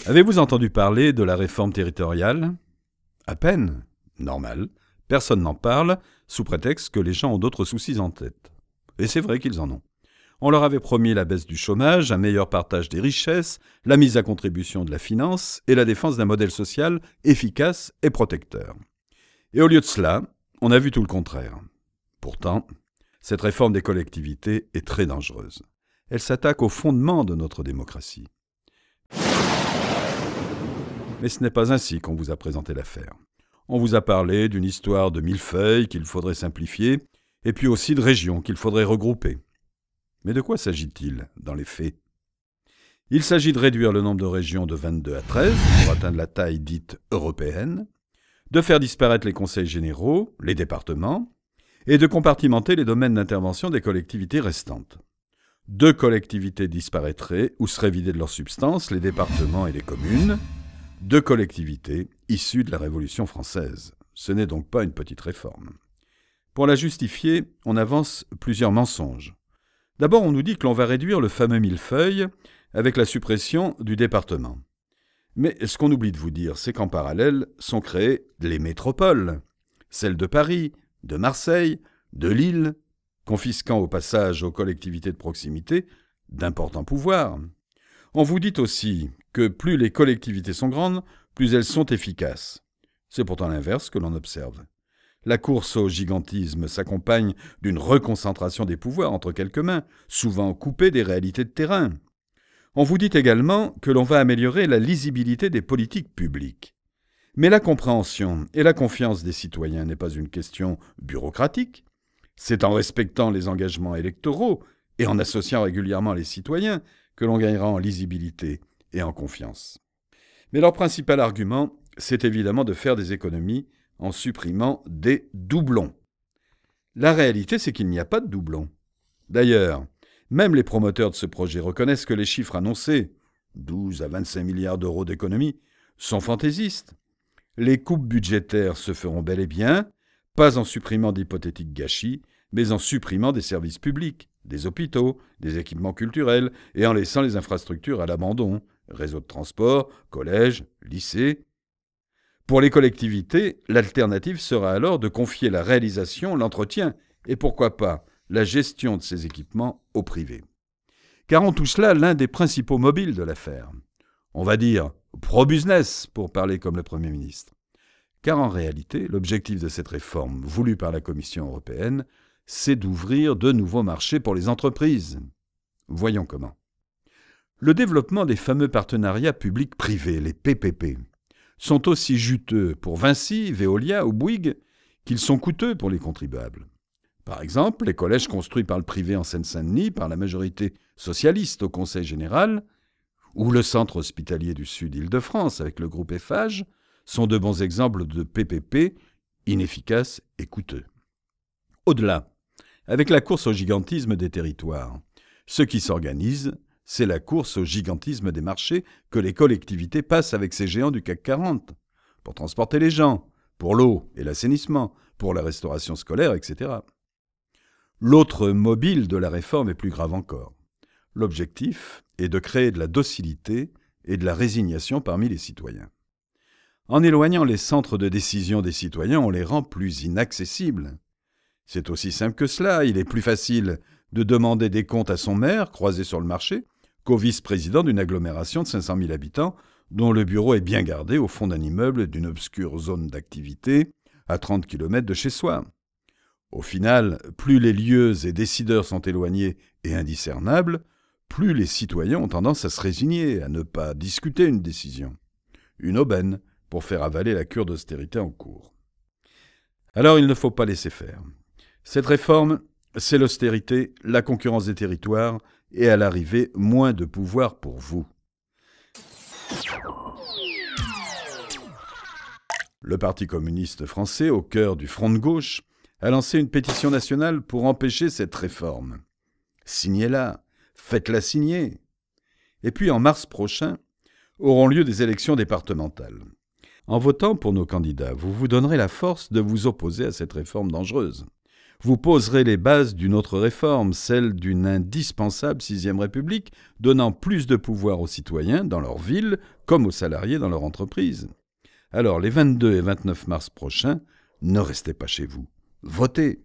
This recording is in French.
Avez-vous entendu parler de la réforme territoriale? À peine. Normal. Personne n'en parle, sous prétexte que les gens ont d'autres soucis en tête. Et c'est vrai qu'ils en ont. On leur avait promis la baisse du chômage, un meilleur partage des richesses, la mise à contribution de la finance et la défense d'un modèle social efficace et protecteur. Et au lieu de cela, on a vu tout le contraire. Pourtant, cette réforme des collectivités est très dangereuse. Elle s'attaque au fondement de notre démocratie. Mais ce n'est pas ainsi qu'on vous a présenté l'affaire. On vous a parlé d'une histoire de millefeuilles qu'il faudrait simplifier, et puis aussi de régions qu'il faudrait regrouper. Mais de quoi s'agit-il dans les faits? Il s'agit de réduire le nombre de régions de 22 à 13 pour atteindre la taille dite européenne, de faire disparaître les conseils généraux, les départements, et de compartimenter les domaines d'intervention des collectivités restantes. 2 collectivités disparaîtraient ou seraient vidées de leur substance, les départements et les communes. 2 collectivités issues de la Révolution française. Ce n'est donc pas une petite réforme. Pour la justifier, on avance plusieurs mensonges. D'abord, on nous dit que l'on va réduire le fameux millefeuille avec la suppression du département. Mais ce qu'on oublie de vous dire, c'est qu'en parallèle sont créées les métropoles, celles de Paris, de Marseille, de Lille, confisquant au passage aux collectivités de proximité d'importants pouvoirs. On vous dit aussi que plus les collectivités sont grandes, plus elles sont efficaces. C'est pourtant l'inverse que l'on observe. La course au gigantisme s'accompagne d'une reconcentration des pouvoirs entre quelques mains, souvent coupées des réalités de terrain. On vous dit également que l'on va améliorer la lisibilité des politiques publiques. Mais la compréhension et la confiance des citoyens n'est pas une question bureaucratique. C'est en respectant les engagements électoraux et en associant régulièrement les citoyens que l'on gagnera en lisibilité et en confiance. Mais leur principal argument, c'est évidemment de faire des économies en supprimant des doublons. La réalité, c'est qu'il n'y a pas de doublons. D'ailleurs, même les promoteurs de ce projet reconnaissent que les chiffres annoncés, 12 à 25 milliards d'euros d'économies, sont fantaisistes. Les coupes budgétaires se feront bel et bien, pas en supprimant d'hypothétiques gâchis, mais en supprimant des services publics, des hôpitaux, des équipements culturels, et en laissant les infrastructures à l'abandon, réseaux de transport, collèges, lycées. Pour les collectivités, l'alternative sera alors de confier la réalisation, l'entretien et pourquoi pas la gestion de ces équipements au privé. Car on touche là l'un des principaux mobiles de l'affaire. On va dire pro-business, pour parler comme le Premier ministre. Car en réalité, l'objectif de cette réforme voulue par la Commission européenne, c'est d'ouvrir de nouveaux marchés pour les entreprises. Voyons comment. Le développement des fameux partenariats publics-privés, les PPP, sont aussi juteux pour Vinci, Veolia ou Bouygues qu'ils sont coûteux pour les contribuables. Par exemple, les collèges construits par le privé en Seine-Saint-Denis par la majorité socialiste au Conseil général, ou le centre hospitalier du Sud Île-de-France avec le groupe Eiffage, sont de bons exemples de PPP inefficaces et coûteux. Au-delà, avec la course au gigantisme des territoires, ce qui s'organise, c'est la course au gigantisme des marchés que les collectivités passent avec ces géants du CAC 40, pour transporter les gens, pour l'eau et l'assainissement, pour la restauration scolaire, etc. L'autre mobile de la réforme est plus grave encore. L'objectif est de créer de la docilité et de la résignation parmi les citoyens. En éloignant les centres de décision des citoyens, on les rend plus inaccessibles. C'est aussi simple que cela, il est plus facile de demander des comptes à son maire, croisé sur le marché, qu'au vice-président d'une agglomération de 500 000 habitants, dont le bureau est bien gardé au fond d'un immeuble d'une obscure zone d'activité, à 30 km de chez soi. Au final, plus les lieux et décideurs sont éloignés et indiscernables, plus les citoyens ont tendance à se résigner, à ne pas discuter une décision. Une aubaine pour faire avaler la cure d'austérité en cours. Alors il ne faut pas laisser faire. Cette réforme, c'est l'austérité, la concurrence des territoires et à l'arrivée, moins de pouvoir pour vous. Le Parti communiste français, au cœur du front de gauche, a lancé une pétition nationale pour empêcher cette réforme. Signez-la, faites-la signer. Et puis en mars prochain, auront lieu des élections départementales. En votant pour nos candidats, vous vous donnerez la force de vous opposer à cette réforme dangereuse. Vous poserez les bases d'une autre réforme, celle d'une indispensable sixième République, donnant plus de pouvoir aux citoyens dans leur ville comme aux salariés dans leur entreprise. Alors, les 22 et 29 mars prochains, ne restez pas chez vous. Votez!